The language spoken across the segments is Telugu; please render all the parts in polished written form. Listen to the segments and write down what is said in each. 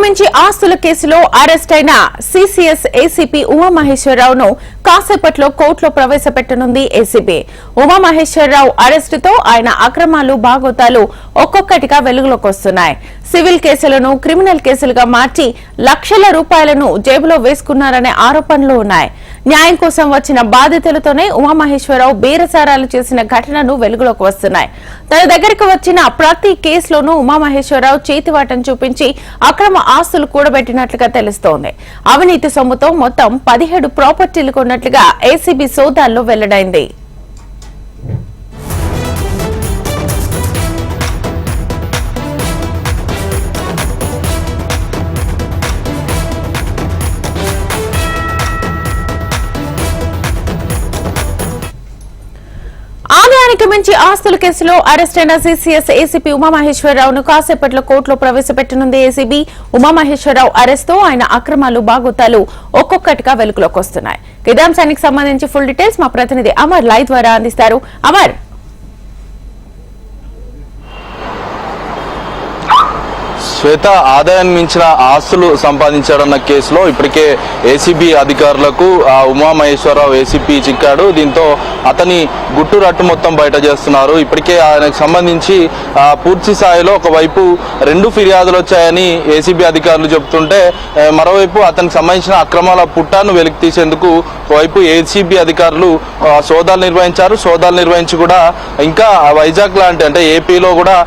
మించి ఆస్తుల కేసులో అరెస్ట్ అయిన సిసిఎస్ ఏసీపీ ఉమామహేశ్వరరావును కాసేపట్లో కోర్టులో ప్రవేశపెట్టనుంది ఏసీబీ. ఉమామహేశ్వరరావు అరెస్టుతో ఆయన అక్రమాలు బాగోతాలు ఒక్కొక్కటిగా వెలుగులోకి వస్తున్నాయి. సివిల్ కేసులను క్రిమినల్ కేసులుగా మార్చి లక్షల రూపాయలను జేబులో వేసుకున్నారనే ఆరోపణలు ఉన్నాయి. న్యాయం కోసం వచ్చిన బాధితులతోనే ఉమామహేశ్వరరావు బేరసారాలు చేసిన ఘటనలు వెలుగులోకి వస్తున్నాయి. తన దగ్గరకు వచ్చిన ప్రతి కేసులోనూ ఉమామహేశ్వరరావు చేతివాటం చూపించి అక్రమ ఆస్తులు కూడబెట్టినట్లుగా తెలుస్తోంది. అవినీతి సొమ్ముతో మొత్తం 17 ప్రాపర్టీలు కొన్నట్లుగా ఏసీబీ సోదాల్లో వెల్లడైంది. ఆదాయానికి మించి ఆస్తుల కేసులో అరెస్ట్ అయిన సిసిఎస్ ఏసీపీ ఉమామహేశ్వరరావును కాసేపట్లో కోర్టులో ప్రవేశపెట్టనుంది ఏసీబీ. ఉమామహేశ్వరరావు అరెస్టుతో ఆయన అక్రమాలు బాగోతాలు ఒక్కొక్కటిగా వెలుగులోకి వస్తున్నాయి. ఇదే అంశానికి సంబంధించి ఫుల్ డీటెయిల్స్ మా ప్రతినిధి అమర్ లైవ్ ద్వారా అందిస్తారు. అమర్, శ్వేత, ఆదాయాన్ని మించిన ఆస్తులు సంపాదించాడన్న కేసులో ఇప్పటికే ఏసీబీ అధికారులకు ఉమామహేశ్వరరావు ఏసీపీ చిక్కాడు. దీంతో అతని గుట్టు రట్టు మొత్తం బయట చేస్తున్నారు. ఇప్పటికే ఆయనకు సంబంధించి పూర్తి స్థాయిలో ఒకవైపు 2 ఫిర్యాదులు వచ్చాయని ఏసీబీ అధికారులు చెబుతుంటే, మరోవైపు అతనికి సంబంధించిన అక్రమాల పుట్టాను వెలికి తీసేందుకు ఒకవైపు ఏసీబీ అధికారులు సోదాలు నిర్వహించారు. సోదాలు నిర్వహించి కూడా ఇంకా వైజాగ్ లాంటి అంటే ఏపీలో కూడా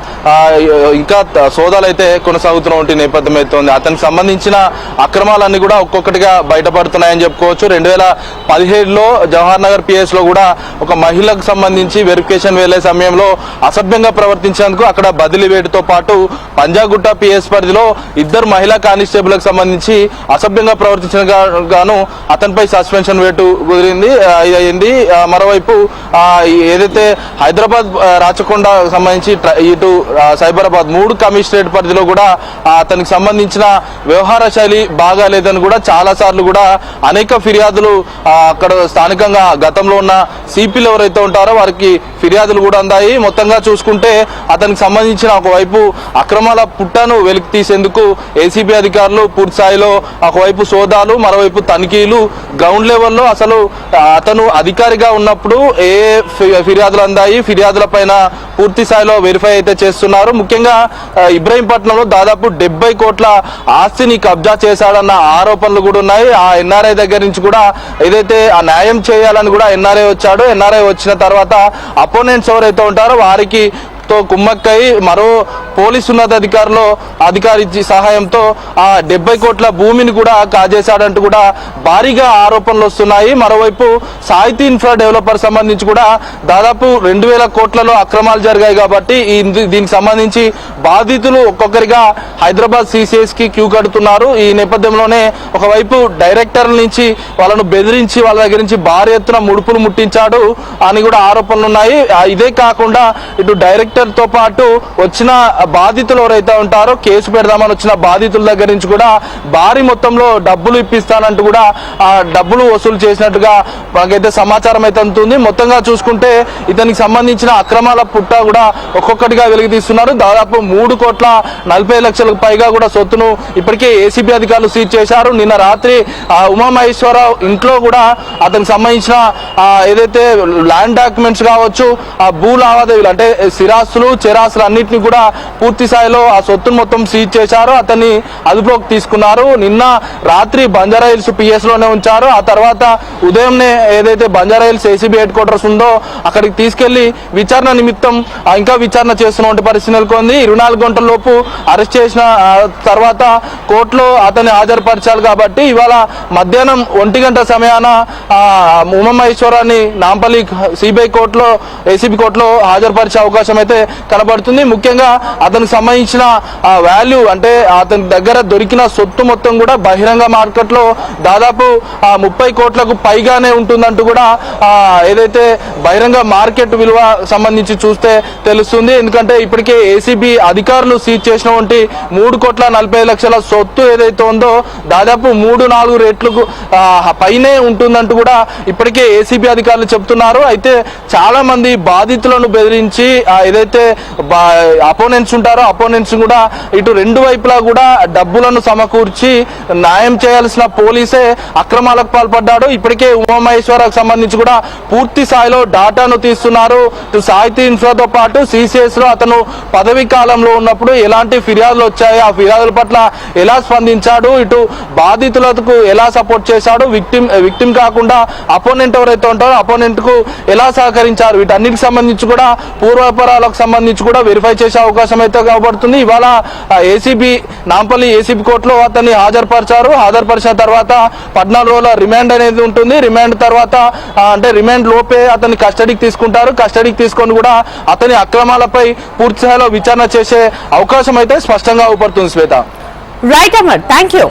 ఇంకా సోదాలు అయితే కొనసాగుతున్న నేపథ్యం అయితే ఉంది. అతనికి సంబంధించిన అక్రమాలన్నీ కూడా ఒక్కొక్కటిగా బయటపడుతున్నాయని చెప్పుకోవచ్చు. 2017లో జవహర్ నగర్ పిఎస్ లో కూడా ఒక మహిళకు సంబంధించి వెరిఫికేషన్ వెళ్లే సమయంలో అసభ్యంగా ప్రవర్తించేందుకు అక్కడ బదిలీ వేటుతో పాటు పంజాగుట్ట పిఎస్ పరిధిలో 2 మహిళా కానిస్టేబుల్కి సంబంధించి అసభ్యంగా ప్రవర్తించిన గాను అతనిపై సస్పెన్షన్ వేటు కుదిరింది. మరోవైపు ఏదైతే హైదరాబాద్ రాచకొండ సంబంధించి ఇటు సైబరాబాద్ 3 కమిషనరేట్ పరిధిలో కూడా అతనికి సంబంధించిన వ్యవహార శైలి బాగాలేదని కూడా చాలా సార్లు కూడా అనేక ఫిర్యాదులు అక్కడ స్థానికంగా గతంలో ఉన్న సిపిలు ఎవరైతే ఉంటారో వారికి ఫిర్యాదులు కూడా అందాయి. మొత్తంగా చూసుకుంటే అతనికి సంబంధించిన ఒకవైపు అక్రమాల పుట్టను వెలికి తీసేందుకు ఏసీబీ అధికారులు పూర్తి స్థాయిలో ఒకవైపు సోదాలు, మరోవైపు తనిఖీలు, గ్రౌండ్ లెవెల్లో అసలు అతను అధికారిగా ఉన్నప్పుడు ఏ ఫిర్యాదులు అందాయి, ఫిర్యాదుల పైన పూర్తి స్థాయిలో వెరిఫై అయితే చేస్తున్నారు. ముఖ్యంగా ఇబ్రహీంపట్నంలో దాదాపు 70 కోట్ల ఆస్తిని కబ్జా చేశాడన్న ఆరోపణలు కూడా ఉన్నాయి. ఆ ఎన్ఆర్ఐ దగ్గర నుంచి కూడా ఏదైతే ఆ న్యాయం చేయాలని కూడా ఎన్ఆర్ఐ వచ్చాడు. ఎన్ఆర్ఐ వచ్చిన తర్వాత అపోనెంట్స్ ఎవరైతే ఉంటారో వారికి కుమ్మక్కై మరో పోలీసు ఉన్నతాధికారి సహాయంతో ఆ 70 కోట్ల భూమిని కూడా కాజేశాడంటూ కూడా భారీగా ఆరోపణలు వస్తున్నాయి. మరోవైపు సాహితీ ఇన్ఫ్రా డెవలపర్ సంబంధించి కూడా దాదాపు 2000 కోట్లలో అక్రమాలు జరిగాయి. కాబట్టి దీనికి సంబంధించి బాధితులు ఒక్కొక్కరిగా హైదరాబాద్ సిసిఎస్ కి క్యూ కడుతున్నారు. ఈ నేపథ్యంలోనే ఒకవైపు డైరెక్టర్ల నుంచి వాళ్ళను బెదిరించి వాళ్ళ దగ్గర నుంచి భారీ ఎత్తున ముడుపులు ముట్టించాడు అని కూడా ఆరోపణలు ఉన్నాయి. ఇదే కాకుండా ఇటు డైరెక్టర్ తో పాటు వచ్చిన బాధితులు ఎవరైతే ఉంటారో కేసు పెడదామని వచ్చిన బాధితుల దగ్గర నుంచి కూడా భారీ మొత్తంలో డబ్బులు ఇప్పిస్తానంటూ కూడా ఆ డబ్బులు వసూలు చేసినట్టుగా మనకైతే సమాచారం అయితే అందుతుంది. మొత్తంగా చూసుకుంటే ఇతనికి సంబంధించిన అక్రమాల పుట్ట కూడా ఒక్కొక్కటిగా వెలికి తీస్తున్నారు. దాదాపు 3,40 లక్షలకు పైగా కూడా సొత్తును ఇప్పటికే ఏసీబీ అధికారులు సీజ్ చేశారు. నిన్న రాత్రి ఉమామహేశ్వరరావు ఇంట్లో కూడా అతనికి సంబంధించిన ఏదైతే ల్యాండ్ డాక్యుమెంట్స్ కావచ్చు, ఆ భూ లావాదేవీలు అంటే చెరాస్తులు అన్నింటినీ కూడా పూర్తి స్థాయిలో ఆ సొత్తును మొత్తం సీజ్ చేశారు. అతన్ని అదుపులోకి తీసుకున్నారు. నిన్న రాత్రి బంజారాహిల్స్ పిఎస్ లోనే ఉంచారు. ఆ తర్వాత ఉదయంనే ఏదైతే బంజారాహిల్స్ ఏసీబీ హెడ్ క్వార్టర్స్ ఉందో అక్కడికి తీసుకెళ్లి విచారణ నిమిత్తం ఇంకా విచారణ చేస్తున్న పరిస్థితి నెలకొంది. 24 గంటల లోపు అరెస్ట్ చేసిన తర్వాత కోర్టులో అతన్ని హాజరుపరచాలి. కాబట్టి ఇవాళ మధ్యాహ్నం 1 గంట సమయాన ఉమామహేశ్వరాన్ని నాంపల్లి సిబిఐ కోర్టులో ఏసీబీ కోర్టులో హాజరుపరిచే అవకాశం అయితే కనబడుతుంది. ముఖ్యంగా అతనికి సంబంధించిన వాల్యూ అంటే అతని దగ్గర దొరికిన సొత్తు మొత్తం కూడా బహిరంగ మార్కెట్ లో దాదాపు 30 కోట్లకు పైగానే ఉంటుందంటూ కూడా ఏదైతే బహిరంగ మార్కెట్ విలువ సంబంధించి చూస్తే తెలుస్తుంది. ఎందుకంటే ఇప్పటికే ఏసీబీ అధికారులు సీజ్ చేసినటువంటి 3,40 లక్షల సొత్తు ఏదైతే ఉందో దాదాపు 3-4 రెట్లకు పైనే ఉంటుందంటూ కూడా ఇప్పటికే ఏసీబీ అధికారులు చెప్తున్నారు. అయితే చాలా మంది బాధితులను బెదిరించి ఏదైతే ఎవరైతే అపోనెంట్స్ ఉంటారో అపోనెంట్స్ కూడా ఇటు రెండు వైపులా కూడా డబ్బులను సమకూర్చి న్యాయం చేయాల్సిన పోలీసే అక్రమాలకు పాల్పడ్డాడు. ఇప్పటికే ఉమామహేశ్వరరావుకు సంబంధించి కూడా పూర్తి స్థాయిలో డాటాను తీస్తున్నారు. సాహితీ ఇన్ఫ్రాతో పాటు సిసిఎస్ లో అతను పదవీ కాలంలో ఉన్నప్పుడు ఎలాంటి ఫిర్యాదులు వచ్చాయి, ఆ ఫిర్యాదుల పట్ల ఎలా స్పందించాడు, ఇటు బాధితులకు ఎలా సపోర్ట్ చేశాడు, విక్టిమ్ కాకుండా అపోనెంట్ ఎవరైతే ఉంటారో అపోనెంట్ కు ఎలా సహకరించారు, వీటన్నిటికి సంబంధించి కూడా పూర్వాపరాలకు సంబంధించి కూడా వెరిఫై చేసే అవకాశం అయితే కనబడుతుంది. ఇవాళ ఏసీబీ నాంపల్లి ఏసీబీ కోర్టులో అతన్ని హాజరుపరిచిన తర్వాత 14 రోజుల రిమాండ్ అనేది ఉంటుంది. రిమాండ్ తర్వాత అంటే రిమాండ్ లోపే అతన్ని కస్టడీకి తీసుకుంటారు. కస్టడీకి తీసుకొని కూడా అతని అక్రమాలపై పూర్తి స్థాయిలో విచారణ చేసే అవకాశం అయితే స్పష్టంగా ఊపడుతుంది. Shweta. Right Amar, thank you.